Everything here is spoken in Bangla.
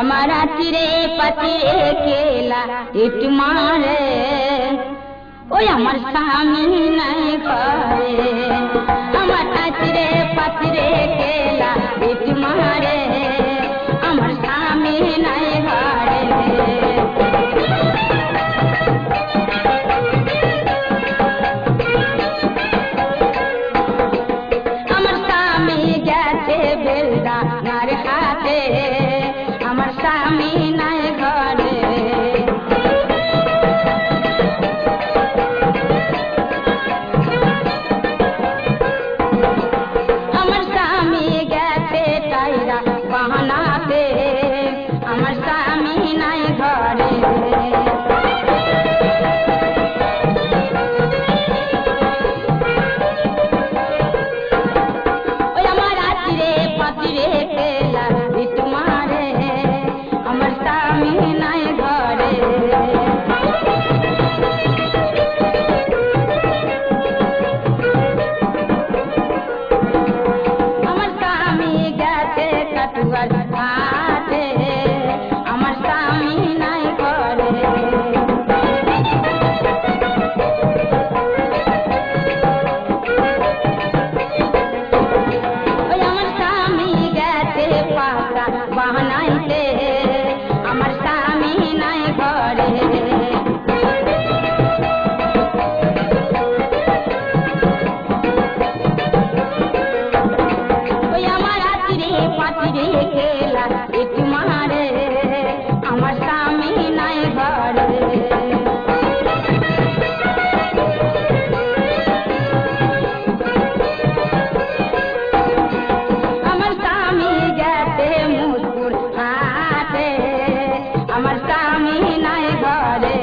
আমার চিরে পাচিরে কেলা ইট মারে ওই আমার স্বামী নাই ঘরে আমার চিরে পাচিরে কেলা ইট মারে আমার স্বামী নাই ঘরে আমার স্বামী গেছে বেলদা নার হাতে আমার স্বামী নাই ঘরে আমার স্বামী গেছে টাইরা বাহানাতে আমার স্বামী নাই ঘরে ওই আমার চিরে পাচিরে কেলা ইট মারে আমার স্বামী নাই ঘরে আমার স্বামী গেছে কাটুয়ার ঘাটে আমার স্বামী নাই ঘরে ওই আমার স্বামী গেছে পাতা বাহানাইতে আমার স্বামী নাই ঘরে ওই আমার চিরে পাচিরে কেলা ইট মারে আমার স্বামী নাই ঘরে আমার স্বামী গেছে মুসপুর হাটে আমার স্বামী নাই ঘরে